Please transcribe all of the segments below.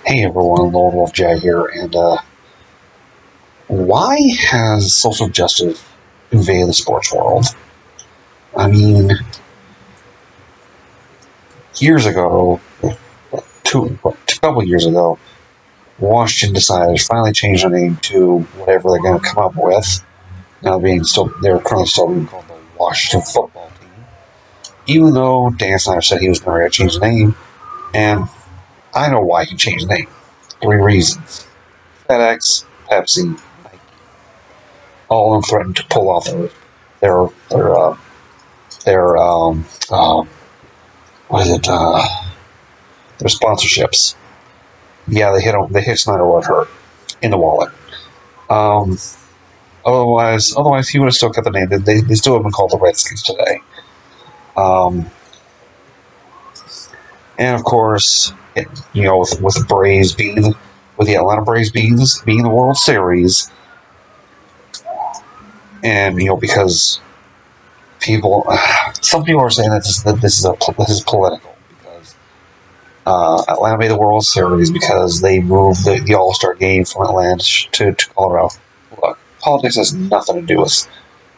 Hey everyone, Lord Wolf Jag here, and why has social justice invaded the sports world? I mean, years ago, a couple years ago, Washington decided to finally change their name to whatever they're going to come up with. Now they're currently still being called the Washington Football Team, even though Dan Snyder said he was never going to change the name, and I know why he changed the name. 3 reasons: FedEx, Pepsi, Nike. All of them threatened to pull off their their uh, their what is it their sponsorships. Yeah, they hit Snyder what hurt in the wallet. Um, otherwise he would have still kept the name. They still have been called the Redskins today. Um, and of course, with the Braves being with the Atlanta Braves being the World Series, and because some people are saying that this is political because Atlanta made the World Series because they moved the All Star game from Atlanta to Colorado. Look, politics has nothing to do with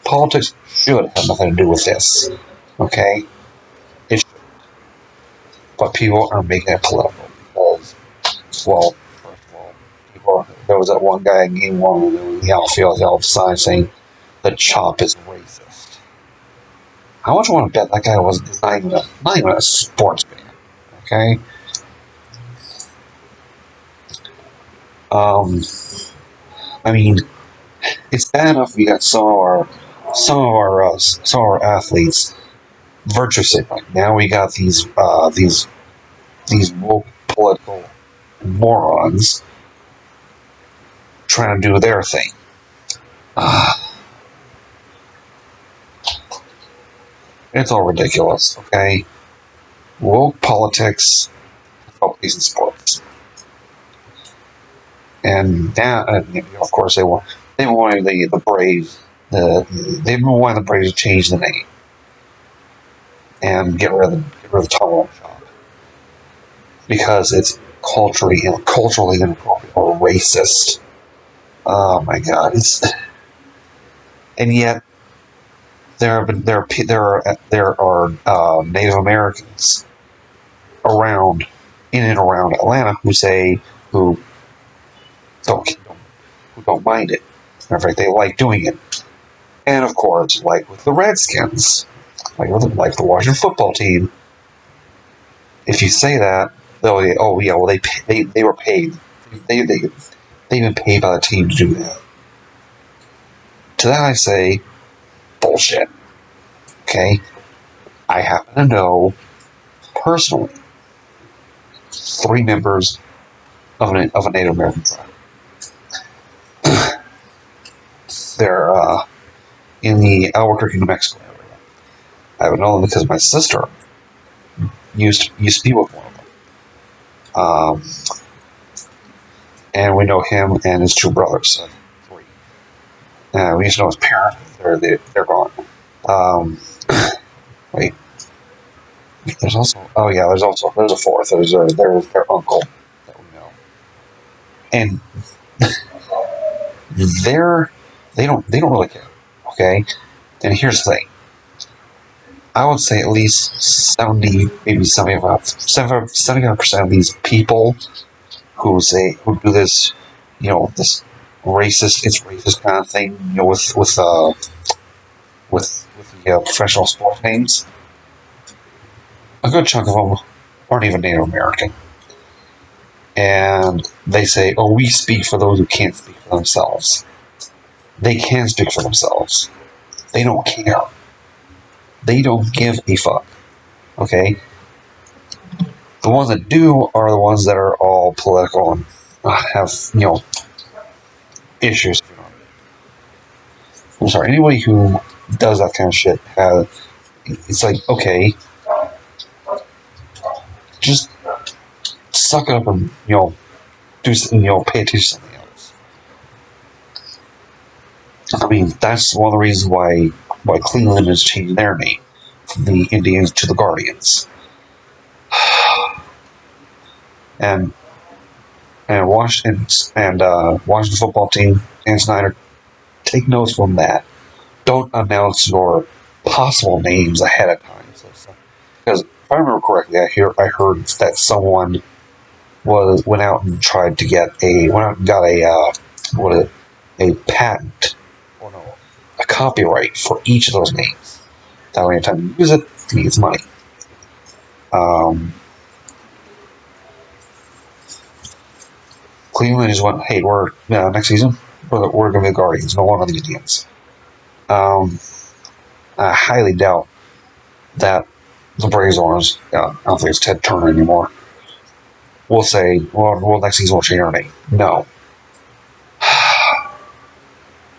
politics. Should have nothing to do with this. Okay, it should, but people are making it political because, well, first of all, there was that one guy in Game 1 in the outfield yelled a sign saying the chop is racist. How much I want to bet that guy was not even a sports fan? Okay. I mean, it's bad enough we got some of our athletes virtue signaling. Now we got these woke political morons trying to do their thing. It's all ridiculous. Okay, woke politics, focus in sports. And now, of course, they've been wanting the Braves. They've been wanting the Braves to change the name and get rid of the Tom shop because it's culturally inappropriate or racist. Oh my God! And yet there are Native Americans in and around Atlanta who don't mind it. In fact, they like doing it. And of course, like with the Redskins, like the Washington Football Team, if you say that, they were paid. They've been paid by the team to do that. To that I say, bullshit. Okay, I happen to know personally 3 members of a Native American tribe. They're in the Albuquerque, New Mexico area. I would know them because my sister used to be with one of them. And we know him and his 2 brothers. 3. We used to know his parents. They're gone. Wait. There's a 4th. There's their uncle that we know. And they don't really care. Okay? And here's the thing. I would say at least 70, maybe 75% of these people who do this, this racist kind of thing, with the professional sports teams, a good chunk of them aren't even Native American. And they say, oh, we speak for those who can't speak for themselves. They can speak for themselves. They don't care. They don't give a fuck. Okay? The ones that do are the ones that are all political and have, issues. I'm sorry, anybody who does that kind of shit it's like, okay, just suck it up and, do something, pay attention to something else. I mean, that's one of the reasons why Cleveland is changing their name from the Indians to the Guardians. and Washington football team and Snyder, take notes from that. Don't announce your possible names ahead of time. Because if I remember correctly, I heard that someone went out and tried to get a patent or no, a copyright for each of those names. That way, anytime you use it, he gets money. Cleveland just went, hey, we're next season we're going to be the Guardians, no longer the Indians. I highly doubt that the Braves owners, I don't think it's Ted Turner anymore, will say, well, next season we'll change our name. No.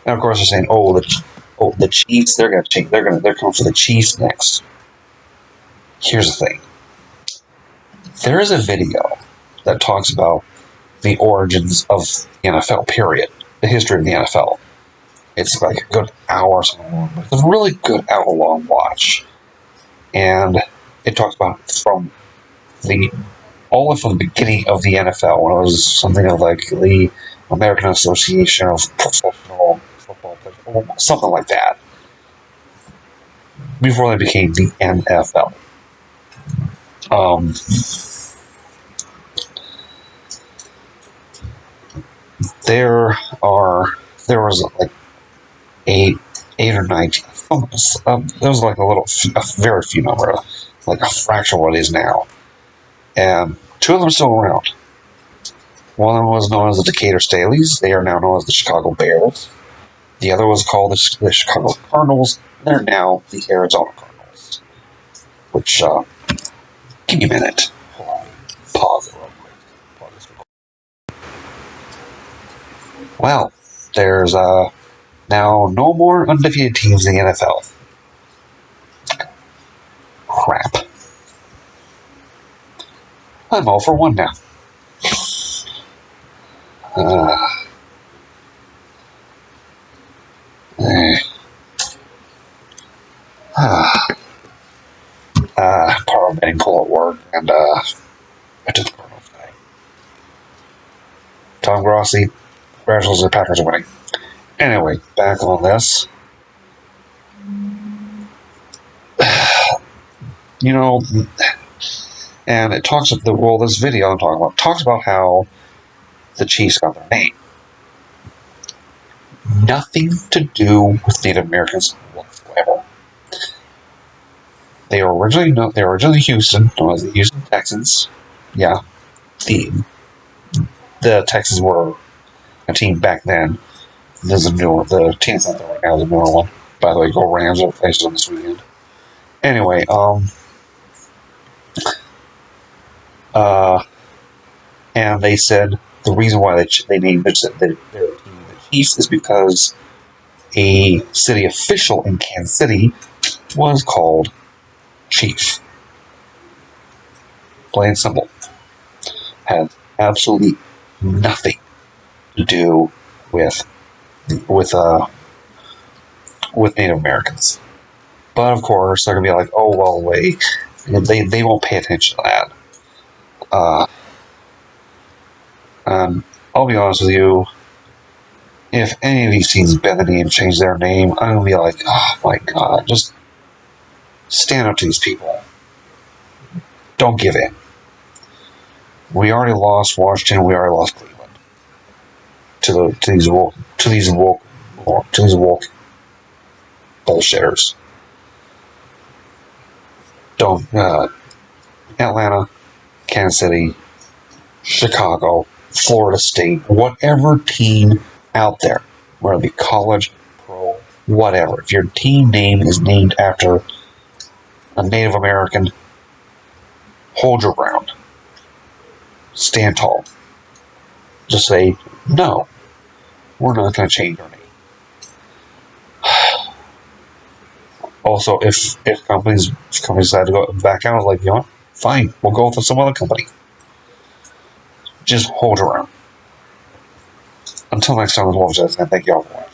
And of course they're saying, the Chiefs, they're going to change. They're coming for the Chiefs next. Here's the thing. There is a video that talks about the origins of the NFL, period. The history of the NFL. It's like a good hour or something long, but it's a really good hour-long watch. And it talks about all the way from the beginning of the NFL, when it was something of like the American Association of Professional Football Players, or something like that, before they became the NFL. There was like eight or 9. There was like a very few number, like a fraction of what it is now. And 2 of them are still around. One of them was known as the Decatur Staleys. They are now known as the Chicago Bears. The other was called the Chicago Cardinals. They're now the Arizona Cardinals. Which, give me a minute. Hold on. Pause it real quick. Well, there's now no more undefeated teams in the NFL. Crap. I'm all for one now. Part of betting pull at work, and I took the Cardinals today. Tom Grossi, congratulations, the Packers are winning. Anyway, back on this. And it talks about this video I'm talking about talks about how the Chiefs got their name. Nothing to do with Native Americans whatsoever. They were originally Houston, known as the Houston Texans. Yeah, the Texans were a team back then. There's a newer. The team that's out there right now is a newer one. By the way, go Rams! Are faced on this weekend. Anyway, and they said the reason why they named their team the Chiefs is because a city official in Kansas City was called Chief. Plain and simple. Has absolutely nothing to do with Native Americans. But of course, they're gonna be like, oh well, wait, they won't pay attention to that. And I'll be honest with you, if any of these teams bend the knee and change their name, I'm gonna be like, oh my god, just stand up to these people. Don't give in. We already lost Washington. We already lost Cleveland to these woke bullshitters. Don't Atlanta, Kansas City, Chicago, Florida State, whatever team out there, whether it be college, pro, whatever. If your team name is named after a Native American, hold your ground. Stand tall. Just say, no, we're not going to change our name. Also, if companies decide to go back out, like, fine, we'll go with some other company. Just hold your ground. Until next time, as well, and thank you all for watching.